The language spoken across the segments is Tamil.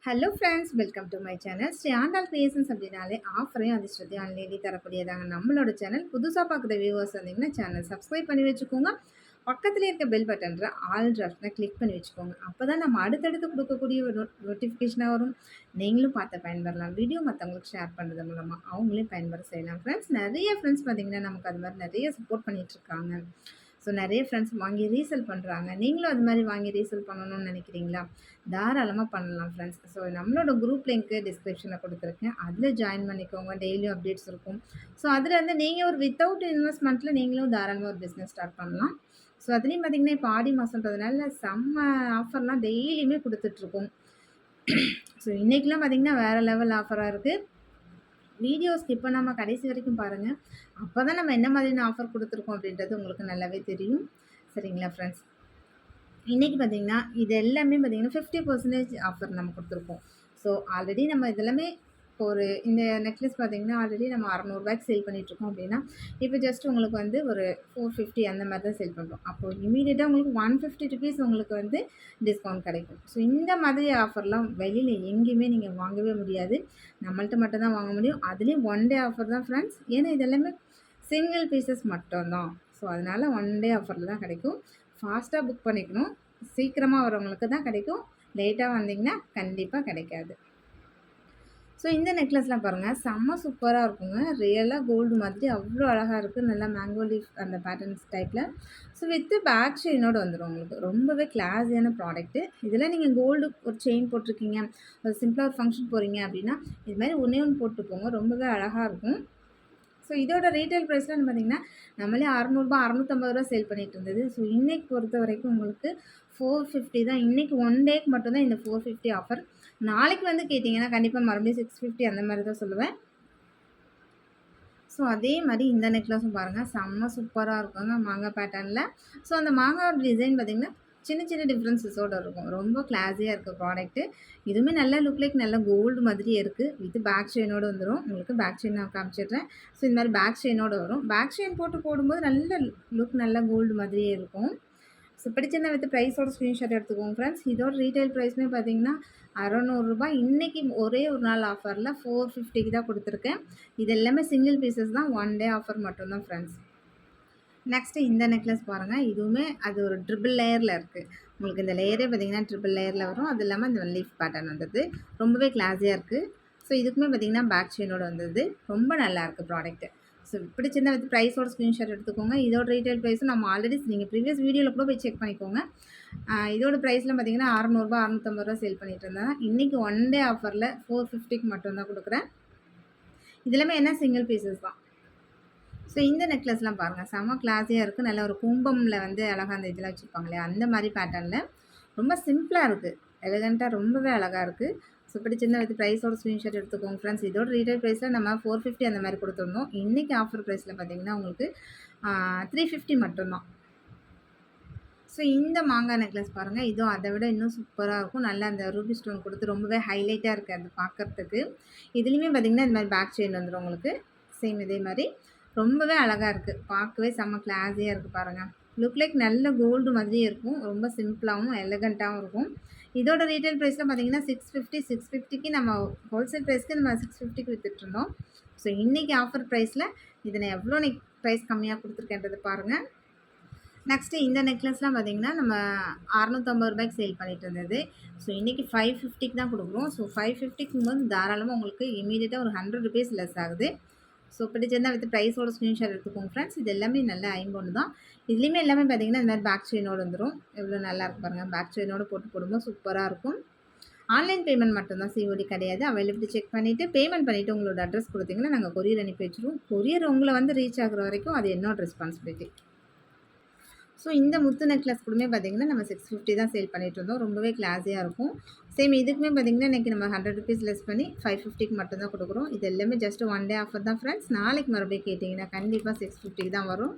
Hello friends, welcome to my channel. Shri Andal creations அப்படின்னாலே ஆஃபரையும் அதிர்ஷ்டத்தையும் ஆன்லைன்லேயே தரக்கூடியதாங்க நம்மளோட சேனல். புதுசாக பார்க்குற வியூவர்ஸ் வந்தீங்கன்னா சேனல் சப்ஸ்கிரைப் பண்ணி வச்சுக்கோங்க. பக்கத்தில் இருக்க பெல் பட்டன்ற ஆல் டிராஃப்ட்னா கிளிக் பண்ணி வச்சுக்கோங்க. அப்போ தான் நம்ம அடுத்தடுத்து கொடுக்கக்கூடிய ஒரு நோட்டிஃபிகேஷனாக வரும். நீங்களும் பார்த்து பயன்பெறலாம். வீடியோ மற்றவங்களுக்கு ஷேர் பண்ணுறது மூலமாக அவங்களையும் பயன்பெற செய்யலாம். ஃப்ரெண்ட்ஸ், நிறைய ஃப்ரெண்ட்ஸ் பார்த்தீங்கன்னா நமக்கு அது மாதிரி நிறைய சப்போர்ட் பண்ணிகிட்ருக்காங்க. ஸோ நிறைய ஃப்ரெண்ட்ஸ் வாங்கி ரீசேல் பண்ணுறாங்க. நீங்களும் அது மாதிரி வாங்கி ரீசேல் பண்ணணும்னு நினைக்கிறீங்களா? தாராளமாக பண்ணலாம் ஃப்ரெண்ட்ஸ். ஸோ நம்மளோட குரூப் லிங்க்கு டிஸ்கிரிப்ஷனில் கொடுத்துருக்கேன். அதில் ஜாயின் பண்ணிக்கோங்க. டெய்லியும் அப்டேட்ஸ் இருக்கும். ஸோ அதில் வந்து நீங்கள் ஒரு வித்தவுட் இன்வெஸ்ட்மெண்ட்டில் நீங்களும் தாராளமாக ஒரு பிஸ்னஸ் ஸ்டார்ட் பண்ணலாம். ஸோ அதுலேயும் பார்த்தீங்கன்னா இப்போ ஆடி மாதன்றதுனால செம்ம ஆஃபர்லாம் டெய்லியுமே கொடுத்துட்ருக்கோம். ஸோ இன்றைக்கெலாம் பார்த்தீங்கன்னா வேறு லெவல் ஆஃபராக இருக்குது. வீடியோ ஸ்கிப் பண்ணாமல் கடைசி வரைக்கும் பாருங்கள். அப்போ தான் நம்ம என்ன மாதிரியான ஆஃபர் கொடுத்துருக்கோம் அப்படின்றது உங்களுக்கு நல்லாவே தெரியும். சரிங்களா ஃப்ரெண்ட்ஸ்? இன்றைக்கி பார்த்திங்கன்னா இது எல்லாமே பார்த்திங்கன்னா 50% ஆஃபர் நம்ம கொடுத்துருக்கோம். ஸோ ஆல்ரெடி நம்ம இதெல்லாமே இப்போ ஒரு இந்த நெக்லஸ் பார்த்திங்கன்னா ஆல்ரெடி நம்ம 600 சேல் பண்ணிகிட்ருக்கோம் அப்படின்னா, இப்போ ஜஸ்ட் உங்களுக்கு வந்து ஒரு 450 அந்த மாதிரி தான் சேல் பண்ணுறோம். அப்போது இமீடியட்டாக உங்களுக்கு 150 ருபீஸ் உங்களுக்கு வந்து டிஸ்கவுண்ட் கிடைக்கும். ஸோ இந்த மாதிரி ஆஃபர்லாம் வெளியில் எங்கேயுமே நீங்கள் வாங்கவே முடியாது. நம்மள்ட்ட மட்டும் தான் வாங்க முடியும். அதுலேயும் ஒன் டே ஆஃபர் தான் ஃப்ரெண்ட்ஸ். ஏன்னா இதெல்லாமே சிங்கிள் பீசஸ் மட்டும்தான். ஸோ அதனால் ஒன் டே ஆஃபரில் தான் கிடைக்கும். ஃபாஸ்ட்டாக புக் பண்ணிக்கணும். சீக்கிரமாக வரவங்களுக்கு தான் கிடைக்கும். லேட்டாக வந்தீங்கன்னா கண்டிப்பாக கிடைக்காது. ஸோ இந்த நெக்லஸ்லாம் பாருங்கள், செம்ம சூப்பராக இருக்குங்க. ரியலாக கோல்டு மாதிரி அவ்வளோ அழகாக இருக்குது. நல்லா மேங்கோ லீஃப் அந்த பேட்டர்ன்ஸ் டைப்பில். ஸோ வித்து பேக் செயினோடு வந்துடும் உங்களுக்கு. ரொம்பவே கிளாஸியான ப்ராடக்ட்டு. இதில் நீங்கள் கோல்டு ஒரு செயின் போட்டிருக்கீங்க, ஒரு சிம்பிளாக ஒரு ஃபங்க்ஷன் போகிறீங்க அப்படின்னா இது மாதிரி ஒன்றே ஒன்று போட்டு போங்க. ரொம்பவே அழகாக இருக்கும். ஸோ இதோட ரீட்டைல் ப்ரைஸ்லாம் பார்த்தீங்கன்னா நம்மளே 600 650 சேல் பண்ணிகிட்டு இருந்தது. ஸோ இன்றைக்கி பொறுத்த வரைக்கும் உங்களுக்கு 450 தான். இன்றைக்கி ஒன் டேக்கு மட்டும்தான் இந்த 450 ஆஃபர். நாளைக்கு வந்து கேட்டிங்கன்னா கண்டிப்பாக மறுபடியும் 650 அந்த மாதிரி தான் சொல்லுவேன். ஸோ அதே மாதிரி இந்த நெக்லஸும் பாருங்கள், செம்ம சூப்பராக இருக்குங்க மாங்காய் பேட்டர்னில். ஸோ அந்த மாங்காய் டிசைன் பார்த்திங்கன்னா சின்ன சின்ன டிஃப்ரென்சஸோடு இருக்கும். ரொம்ப கிளாஸியாக இருக்குது ப்ராடக்ட்டு. இதுவுமே நல்ல லுக் லைக் நல்ல கோல்டு மாதிரியே இருக்குது. வித் பேக் செயினோடு வந்துடும். உங்களுக்கு பேக் செயின் நான் காமிச்சிடுறேன். ஸோ இந்த மாதிரி பேக் செயினோடு வரும். பேக் செயின் போட்டு போடும்போது நல்ல லுக் நல்ல கோல்டு மாதிரியே இருக்கும். ஸோ பிடிச்சிருந்தா வித் ப்ரைஸோட ஸ்க்ரீன்ஷாட் எடுத்துக்கோங்க ஃப்ரெண்ட்ஸ். இதோட ரீட்டைல் ப்ரைஸுமே பார்த்தீங்கன்னா 600 இன்றைக்கி ஒரே ஒரு நாள் ஆஃபரில் 450 தான் கொடுத்துருக்கேன். இது எல்லாமே சிங்கிள் பீசஸ் தான். ஒன் டே ஆஃபர் மட்டும்தான் ஃப்ரெண்ட்ஸ். நெக்ஸ்ட்டு இந்த நெக்லஸ் பாருங்கள். இதுவுமே அது ஒரு ட்ரிபிள் லேயரில் இருக்குது. உங்களுக்கு இந்த லேயரே பார்த்திங்கன்னா ட்ரிபிள் லேயரில் வரும். அது இல்லாமல் இந்த லீஃப் பேட்டர்ன் வந்தது. ரொம்பவே கிளாஸியாக இருக்குது. ஸோ இதுக்குமே பார்த்திங்கன்னா பேக் செயினோடு வந்தது. ரொம்ப நல்லாயிருக்கு ப்ராடக்ட்டு. ஸோ பிடிச்சிருந்தா வித் ப்ரைஸோட ஸ்க்ரீன்ஷாட் எடுத்துக்கோங்க. இதோட ரீட்டைல் ப்ரைஸும் நம்ம ஆல்ரெடி நீங்கள் ப்ரீவியஸ் வீடியோவில் கூட போய் செக் பண்ணிக்கோங்க. இதோட ப்ரைஸ்லாம் பார்த்திங்கன்னா 600 650 சேல் பண்ணிகிட்டு இருந்தேன். இன்றைக்கி ஒன் டே ஆஃபரில் 450க்கு மட்டும்தான் கொடுக்குறேன். இதெல்லாமே என்ன சிங்கிள் பீசஸ் தான். ஸோ இந்த நெக்லஸ்லாம் பாருங்கள், செம்ம கிளாஸியாக இருக்குது. நல்ல ஒரு கும்பமில் வந்து அழகாக அந்த இதெல்லாம் வச்சுருப்பாங்க இல்லையா, அந்த மாதிரி பேட்டர்னில் ரொம்ப சிம்பிளாக இருக்குது. எலகண்ட்டாக ரொம்பவே அழகாக இருக்குது. ஸோ பிடிச்சிருந்தா வித் ப்ரைஸோட ஸ்க்ரீன்ஷாட் எடுத்துக்கோங்க ஃப்ரெண்ட்ஸ். இதோட ரீட்டைல் ப்ரைஸில் நம்ம 450 அந்த மாதிரி கொடுத்துருந்தோம். இன்றைக்கி ஆஃபர் ப்ரைஸில் பார்த்திங்கன்னா உங்களுக்கு 350 மட்டும்தான். ஸோ இந்த மாங்காய் நெக்லஸ் பாருங்கள், இதுவும் அதை விட இன்னும் சூப்பராக இருக்கும். நல்லா அந்த ரூபி ஸ்டோன் கொடுத்து ரொம்பவே ஹைலைட்டாக இருக்குது அது பார்க்குறதுக்கு. இதுலேயுமே பார்த்திங்கன்னா இந்த மாதிரி பேக் செயின் வந்துடும் உங்களுக்கு. சேம் இதே மாதிரி ரொம்பவே அழகாக இருக்குது. பார்க்கவே செம்ம கிளாஸியாக இருக்குது பாருங்கள். லுக் லைக் நல்ல கோல்டு மாதிரியே இருக்கும். ரொம்ப சிம்பிளாகவும் எலகண்ட்டாகவும் இருக்கும். இதோட ரீட்டைல் ப்ரைஸில் பார்த்திங்கன்னா 650க்கு நம்ம ஹோல்சேல் ப்ரைஸ்க்கு நம்ம 650க்கு விற்றுட்ருந்தோம். ஸோ இன்றைக்கி ஆஃபர் ப்ரைஸில் இதை நான் எவ்வளோ ப்ரைஸ் கம்மியாக கொடுத்துருக்கேன்றது பாருங்கள். நெக்ஸ்ட்டு இந்த நெக்லஸ்லாம் பார்த்திங்கன்னா நம்ம 650 சேல் பண்ணிகிட்டு இருந்தது. ஸோ இன்றைக்கி 550க்கு தான் கொடுக்குறோம். ஸோ 550க்கும் போது தாராளமாக உங்களுக்கு இமீடியட்டாக ஒரு 100 ருபீஸ் லெஸ் ஆகுது. ஸோ பிடிச்சிருந்தால் வித் ப்ரைஸோட ஸ்க்ரீன்ஷாட் எடுத்துக்கோங்க ஃப்ரெண்ட்ஸ். இது எல்லாமே நல்ல ஐம்பொன்று தான். இதுலேயுமே எல்லாமே பார்த்திங்கன்னா இந்த மாதிரி பேக் செயினோடு வந்துடும். எவ்வளோ நல்லா இருக்கு பாருங்கள். பேக் செயினோடு போட்டு போடும்போது சூப்பராக இருக்கும். ஆன்லைன் பேமெண்ட் மட்டும்தான், சிஓடி கிடையாது. அவைலபிலிட்டி செக் பண்ணிவிட்டு பேமெண்ட் பண்ணிவிட்டு உங்களோட அட்ரஸ் கொடுத்தீங்கன்னா நாங்கள் கொரியர் அனுப்பி வச்சுருவோம். கொரியர் உங்களை வந்து ரீச் ஆகிற வரைக்கும் அது என்னோட ரெஸ்பான்சிபிலிட்டி. ஸோ இந்த முத்து நெக்லஸ் கூடமே பார்த்திங்கன்னா நம்ம 650 தான் சேல் பண்ணிகிட்டு இருந்தோம். ரொம்பவே கிளாஸியாக இருக்கும். சேம் இதுக்குமே பார்த்திங்கன்னா இன்றைக்கி நம்ம 100 ருபீஸ் லெஸ் பண்ணி 550க்கு மட்டும்தான் கொடுக்குறோம். இது எல்லாமே ஜஸ்ட் ஒன் டே ஆஃபர் தான் ஃப்ரெண்ட்ஸ். நாளைக்கு மறுபடியும் கேட்டிங்கன்னா கண்டிப்பாக 650க்கு தான் வரும்.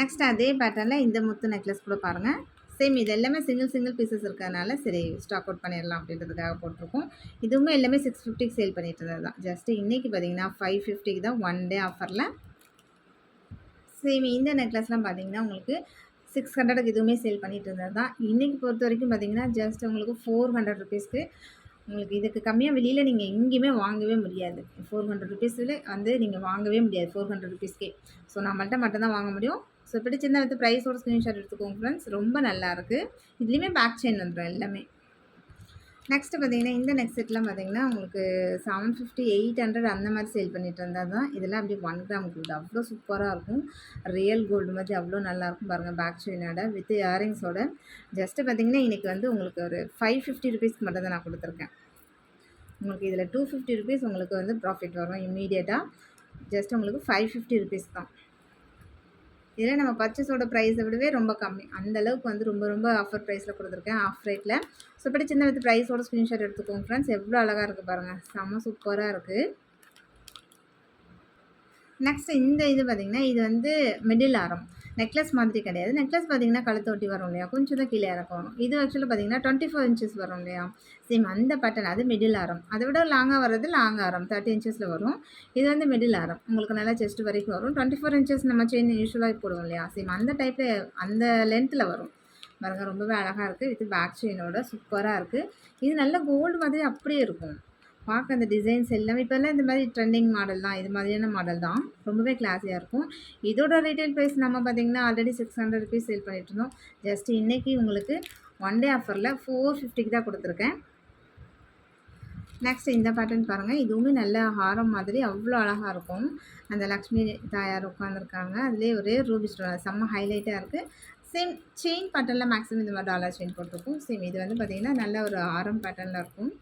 நெக்ஸ்ட் அதே பேட்டர்னில் இந்த முத்து நெக்லஸ் கூட பாருங்கள். சேம் இது எல்லாமே சிங்கிள் பீசஸ் இருக்கிறதுனால சரி ஸ்டாக் அவுட் பண்ணிடலாம் அப்படின்றதுக்காக போட்டிருக்கோம். இதுவுமே எல்லாமே 650க்கு சேல் பண்ணிகிட்டு இருந்தது தான். ஜஸ்ட்டு இன்றைக்கி பார்த்திங்கன்னா 550க்கு தான் ஒன் டே ஆஃபரில். சேம் இந்த நெக்லஸ்லாம் பார்த்திங்கன்னா உங்களுக்கு 600க்கு இதுவுமே சேல் பண்ணிட்டு இருந்தது தான். இன்னைக்கு பொறுத்த வரைக்கும் பார்த்தீங்கன்னா, ஜஸ்ட் உங்களுக்கு 400 ருப்பீஸ்க்கு உங்களுக்கு இதுக்கு கம்மியா வெளியில நீங்க எங்கேயுமே வாங்கவே முடியாது. 400 ருப்பீஸ்ல வந்து நீங்க வாங்கவே முடியாது 400 ருப்பீஸ்க்கே. ஸோ நம்மள்ட்ட மட்டும் தான் வாங்க முடியும். ஸோ பிடிச்சிருந்தா வித் ப்ரைஸோட ஸ்க்ரீன்ஷாட் எடுத்துக்கோங்க ஃப்ரெண்ட்ஸ். ரொம்ப நல்லாயிருக்கு. இதுலேயுமே பேக் செயின் வந்துரும் எல்லாமே. நெக்ஸ்ட்டு பார்த்தீங்கன்னா, இந்த நெக் செட்லாம் பார்த்தீங்கன்னா, உங்களுக்கு 750, 800 அந்த மாரி சேல் பண்ணிட்டு இருந்தது தான். இதெல்லாம் அப்படியே 1 கிராம் கோல்டு. அவ்வளோ சூப்பரா இருக்கும். ரியல் கோல்டு மாதிரி அவ்வளோ நல்லாயிருக்கும் பாருங்க. பேக் செயினோட வித் இயரிங்ஸோட. ஜஸ்ட்டு பார்த்தீங்கன்னா, இன்னைக்கு வந்து உங்களுக்கு ஒரு 550 ருப்பீஸ்க்கு மட்டும் தான் நான் குடுத்துருக்கேன். உங்களுக்கு இதில 250 ருப்பீஸ் உங்களுக்கு வந்து ப்ராஃபிட் வரும் இம்மீடியட்டா. ஜஸ்ட் உங்களுக்கு 550 ருப்பீஸ் தான். இதில நம்ம பர்ச்சேஸோட ப்ரைஸை விடவே ரொம்ப கம்மி. அந்த அளவுக்கு வந்து ரொம்ப ரொம்ப ஆஃபர் ப்ரைஸில் குடுத்துருக்கேன். ஆஃப் ரேட்ல. ஸோ பிடிச்சிருந்தா வித் ப்ரைஸோட ஸ்க்ரீன்ஷாட் எடுத்துக்கோங்க ஃப்ரெண்ட்ஸ். எவ்வளோ அழகா இருக்கு பாருங்க. செம்ம சூப்பரா இருக்கு. நெக்ஸ்ட் இந்த இது பார்த்தீங்கன்னா, இது வந்து மிடில் ஆரம். நெக்லஸ் மாதிரி கிடையாது. நெக்லஸ் பார்த்தீங்கன்னா, கழுத்த ஒட்டி வரும் இல்லையா? கொஞ்சம் தான் கீழ இறக்கம் வரும். இது ஆக்சுவலா பார்த்தீங்கன்னா, 24 இன்ச்சஸ் வரும் இல்லையா? சேம் அந்த பேட்டர்ன். அது மிடில் ஆரம். அதை விட லாங்கா வர்றது லாங் ஆரம். 30 இன்ச்சஸ்ல வரும். இது வந்து மிடில் ஆரம். உங்களுக்கு நல்லா செஸ்ட் வரைக்கும் வரும். 24 இன்ச்சஸ் நம்ம செயின் யூசுவலா போடுவோம் இல்லையா? சேம் அந்த டைப்ல அந்த லென்த்ல வரும். பாருங்க ரொம்பவே அழகா இருக்கு. வித் பேக் செயினோட சூப்பரா இருக்கு. இது நல்ல கோல்டு மாதிரி அப்படியே இருக்கும். பார்க்க அந்த டிசைன்ஸ் எல்லாமே இப்போல்லாம் இந்த மாதிரி ட்ரெண்டிங் மாடல் தான். இது மாதிரியான மாடல் தான். ரொம்பவே கிளாஸியா இருக்கும். இதோட ரீட்டெயில் ப்ரைஸ் நம்ம பார்த்தீங்கன்னா, ஆல்ரெடி 600 ருப்பீஸ் சேல் பண்ணிட்டு இருந்தோம். ஜஸ்ட் இன்னைக்கு உங்களுக்கு 1 டே ஆஃபர்ல 450க்கு தான் குடுத்துருக்கேன். நெக்ஸ்ட் இந்த பேட்டர்ன் பாருங்க. இதுவுமே நல்ல ஹாரம் மாதிரி அவ்வளோ அழகா இருக்கும். அந்த லக்ஷ்மி தாயார் உட்காந்துருக்காங்க. அதிலேயே ஒரே ரூபி ஸ்டோன் செம்ம ஹைலைட்டா இருக்கு. சேம் செயின் பேட்டர்ன்ல மேக்ஸிமம் இந்த மாதிரி டாலர் செயின் போட்டிருக்கும். சேம் இது வந்து பார்த்தீங்கன்னா, நல்ல ஒரு ஆரம் பேட்டர்ன்ல இருக்கும்.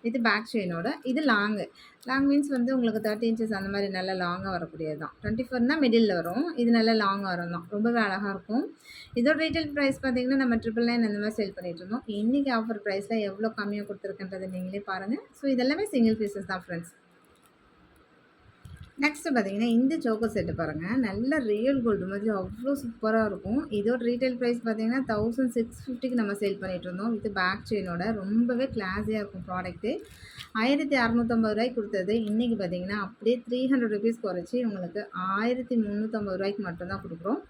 வித் பேக் செயினோட. இது லாங்கு. லாங் மீன்ஸ் வந்து உங்களுக்கு 30 இன்ச்சஸ் அந்த மாதிரி நல்லா லாங்கா வரக்கூடியது தான். 24னா மிடில்ல வரும். இது நல்லா லாங் ஆரம் தான். ரொம்பவே அழகா இருக்கும். இதோட ரீட்டெயில் ப்ரைஸ் பார்த்தீங்கன்னா, நம்ம 999 அந்த மாதிரி சேல் பண்ணிட்டு இருந்தோம். இன்னைக்கு ஆஃபர் ப்ரைஸ்ல எவ்வளோ கம்மியா குடுத்துருக்கேன்றத நீங்களே பாருங்க. ஸோ இதெல்லாமே சிங்கிள் பீசஸ் தான் ஃப்ரெண்ட்ஸ். நெக்ஸ்ட் பார்த்தீங்கன்னா, இந்த சோக்கர் செட்டு பாருங்க. நல்ல ரியல் கோல்டு மாதிரி அவ்வளோ சூப்பரா இருக்கும். இதோட ரீட்டெயில் ப்ரைஸ் பார்த்தீங்கன்னா, 1650க்கு நம்ம சேல் பண்ணிட்டு இருந்தோம். வித் பேக் செயினோட ரொம்பவே கிளாஸியா இருக்கும் ப்ராடக்ட்டு. ரூ. 1650 குடுத்தது. இன்னைக்கு பார்த்தீங்கன்னா, அப்படியே 300 ருப்பீஸ் குறைச்சு உங்களுக்கு ரூ. 1350 மட்டும் தான் குடுக்குறோம்.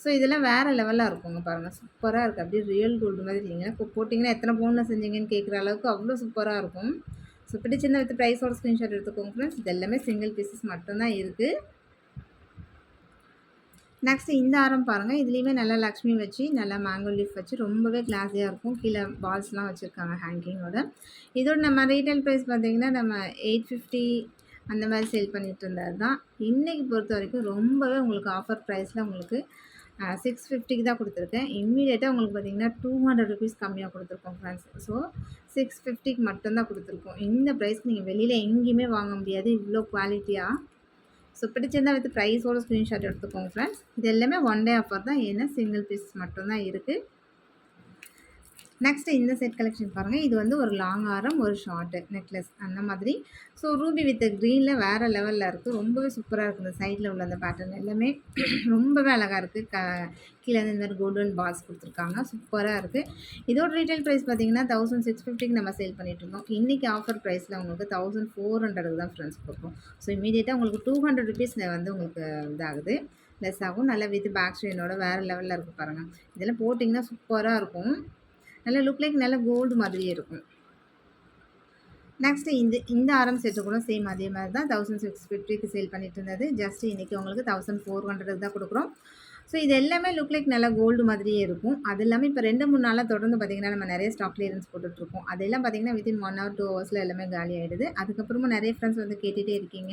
ஸோ இதெல்லாம் வேற லெவல்ல இருக்குங்க பாருங்க. சூப்பரா இருக்கு. அப்படியே ரியல் கோல்டு மாதிரி இல்லைங்க. இப்போ போட்டிங்கன்னா எத்தனை பவுன்ல செஞ்சீங்கன்னு கேட்குற அளவுக்கு அவ்வளோ சூப்பரா இருக்கும். ஸோ பிடிச்சிருந்தா வித் ப்ரைஸோட ஸ்க்ரீன்ஷாட் எடுத்துக்கோங்க ஃப்ரெண்ட்ஸ். இது எல்லாமே சிங்கிள் பீசஸ் மட்டும் தான் இருக்கு. நெக்ஸ்ட் இந்த ஆரம் பாருங்க. இதுலேயுமே நல்லா லக்ஷ்மி வச்சு, நல்லா மேங்கோ லீஃப் வச்சு ரொம்பவே கிளாஸியா இருக்கும். கீழே பால்ஸ்லாம் வச்சுருக்காங்க ஹேங்கிங்கோட. இதோட நம்ம ரீட்டெயில் ப்ரைஸ் பார்த்தீங்கன்னா, நம்ம 850 அந்த மாதிரி சேல் பண்ணிட்டு இருந்தது தான். இன்னைக்கு பொறுத்த வரைக்கும் ரொம்பவே உங்களுக்கு ஆஃபர் ப்ரைஸில் உங்களுக்கு 650க்கு தான் குடுத்துருக்கேன். இம்மீடியட்டா உங்களுக்கு பார்த்தீங்கன்னா, 200 ருப்பீஸ் கம்மியா குடுத்துருக்கோம் ஃப்ரெண்ட்ஸ். ஸோ 650க்கு மட்டும் தான் குடுத்துருக்கோம். இந்த ப்ரைஸ்க்கு நீங்க வெளியில எங்கேயுமே வாங்க முடியாது. இவ்வளோ குவாலிட்டியா. ஸோ பிடிச்சிருந்தா வித் ப்ரைஸோட ஸ்க்ரீன்ஷாட் எடுத்துக்கோங்க ஃப்ரெண்ட்ஸ். இது எல்லாமே 1 டே ஆஃபர் தான். ஏன்னா சிங்கிள் பீஸ் மட்டும் தான் இருக்கு. நெக்ஸ்ட் இந்த செட் கலெக்ஷன் பாருங்க. இது வந்து ஒரு லாங் ஆரம், ஒரு ஷார்ட் நெக்லஸ் அந்த மாதிரி. ஸோ ரூபி வித் கிரீன்ல வேற லெவல்ல இருக்கு. ரொம்பவே சூப்பரா இருக்கு. இந்த சைட்ல உள்ள அந்த பேட்டர்ன் எல்லாமே ரொம்பவே அழகா இருக்கு. கீழ வந்து இந்த மாதிரி கோல்டன் பால்ஸ் குடுத்துருக்காங்க. சூப்பரா இருக்கு. இதோட ரீட்டெயில் ப்ரைஸ் பார்த்தீங்கன்னா, 1650க்கு நம்ம சேல் பண்ணிட்டு இருந்தோம். இன்னைக்கு ஆஃபர் ப்ரைஸ்ல உங்களுக்கு 1400க்கு தான் ஃப்ரெண்ட்ஸ் குடுக்குறோம். ஸோ இம்மீடியட்டா உங்களுக்கு 200 ருப்பீஸ்ல வந்து உங்களுக்கு இதாகுது. லெஸ் ஆகும். நல்லா வித் பேக் செயினோட வேற லெவல்ல இருக்கு பாருங்க. இதெல்லாம் போட்டிங்கன்னா சூப்பரா இருக்கும். நல்ல லுக் லைக் நல்ல கோல்டு மாதிரியே இருக்கும். நெக்ஸ்ட் இந்த ஆரம் செட்டு கூட சேம் அதே மாதிரி தான் 1650க்கு சேல் பண்ணிட்டு இருந்தது. ஜஸ்ட் இன்னைக்கு உங்களுக்கு 1400க்கு தான் குடுக்குறோம். ஸோ இது எல்லாமே லுக் லைக் நல்லா கோல்டு மாதிரியே இருக்கும். அது இல்லாம இப்போ 2, 3 நாளா தொடர்ந்து பார்த்தீங்கன்னா, நம்ம நிறைய ஸ்டாக் கிளியரன்ஸ் போட்டுட்ருக்கோம். அதெல்லாம் பார்த்தீங்கன்னா, வித்தின் 1 ஹவர் 2 ஹவர்ஸ்ல எல்லாமே காலி ஆயிடுது. அதுக்கப்புறமா நிறைய ஃப்ரெண்ட்ஸ் வந்து கேட்டுட்டே இருக்கீங்க.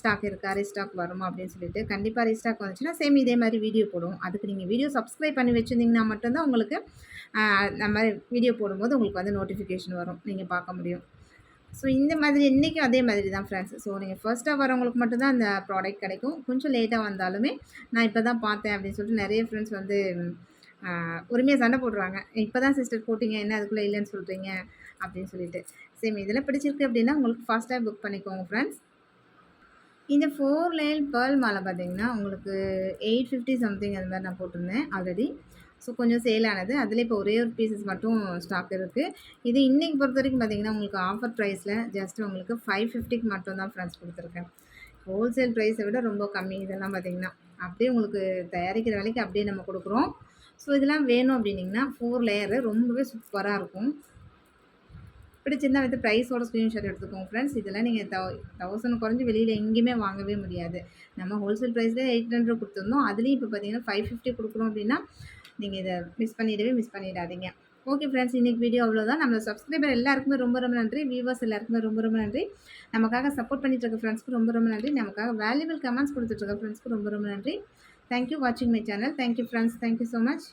ஸ்டாக் இருக்கா? ரீஸ்டாக் வருமா? அப்படின்னு சொல்லிட்டு. கண்டிப்பா ரீஸ்டாக் வந்துச்சுன்னா, சேம் இதே மாதிரி வீடியோ போடுவோம். அதுக்கு நீங்க வீடியோ சப்ஸ்கிரைப் பண்ணி வச்சிருந்தீங்கன்னா மட்டும் தான் உங்களுக்கு நம்ம வீடியோ போடும்போது உங்களுக்கு வந்து நோட்டிஃபிகேஷன் வரும். நீங்க பார்க்க முடியும். ஸோ இந்த மாதிரி இன்றைக்கும் அதே மாதிரி தான் ஃப்ரெண்ட்ஸ். ஸோ நீங்கள் ஃபர்ஸ்ட்டாக வரவங்களுக்கு மட்டும் தான் அந்த ப்ராடக்ட் கிடைக்கும். கொஞ்சம் லேட்டாக வந்தாலுமே நான் இப்போ தான் பார்த்தேன் அப்படின்னு சொல்லிட்டு நிறைய ஃப்ரெண்ட்ஸ் வந்து உரிமையாக சண்டை போடுறாங்க. இப்போ தான் சிஸ்டர் போட்டிங்க, என்ன அதுக்குள்ளே இல்லைன்னு சொல்கிறீங்க அப்படின்னு சொல்லிட்டு. சேம் இதெல்லாம் பிடிச்சிருக்கு அப்படின்னா உங்களுக்கு ஃபாஸ்ட்டாக புக் பண்ணிக்கோங்க ஃப்ரெண்ட்ஸ். இந்த 4 லேயர் பேர்ல் மாலை பார்த்தீங்கன்னா, உங்களுக்கு 850 சம்திங் அந்த மாதிரி நான் போட்டிருந்தேன் ஆல்ரெடி. ஸோ கொஞ்சம் சேல் ஆனது. அதிலே இப்போ ஒரே ஒரு பீசஸ் மட்டும் ஸ்டாக் இருக்கு. இது இன்னைக்கு பொறுத்தவரைக்கும் பார்த்தீங்கன்னா, உங்களுக்கு ஆஃபர் ப்ரைஸில் ஜஸ்ட் உங்களுக்கு 550க்கு மட்டும் தான் ஃப்ரெண்ட்ஸ் குடுத்துருக்கேன். ஹோல்சேல் ப்ரைஸை விட ரொம்ப கம்மி இதெல்லாம் பார்த்தீங்கன்னா. அப்படியே உங்களுக்கு தயாரிக்கிற விலைக்கு அப்படியே நம்ம குடுக்குறோம். ஸோ இதெல்லாம் வேணும் அப்படின்னீங்கன்னா 4 லேயரு ரொம்பவே சூப்பரா இருக்கும். பிடிச்சிருந்தா வந்து ப்ரைஸோட ஸ்க்ரீன்ஷாட் எடுத்துக்கோங்க ஃப்ரெண்ட்ஸ். இதெல்லாம் நீங்க 1000 குறைஞ்சு வெளியில எங்கேயுமே வாங்கவே முடியாது. நம்ம ஹோல்சேல் ப்ரைஸ்ல 800 குடுத்துருந்தோம். அதுலயும் இப்ப பார்த்தீங்கன்னா 550 குடுக்குறோம் அப்படின்னா, நீங்க இத மிஸ் பண்ணிடாதீங்க. ஓகே ஃப்ரெண்ட்ஸ், இன்னைக்கு வீடியோ அவ்வளோதான். நம்ம சப்ஸ்கிரைபர் எல்லாருக்குமே ரொம்ப ரொம்ப நன்றி. வியூவர்ஸ் எல்லாருக்குமே ரொம்ப ரொம்ப நன்றி. நமக்காக சப்போர்ட் பண்ணிட்டு இருக்க ஃப்ரெண்ட்ஸ்க்கு ரொம்ப ரொம்ப நன்றி. நமக்காக வேல்யூபிள் கமெண்ட்ஸ் குடுத்துட்டு இருக்க ஃப்ரெண்ட்ஸ்க்கு ரொம்ப ரொம்ப நன்றி. தேங்க் யூ வாட்சிங் my channel. Thank you friends. Thank you so much.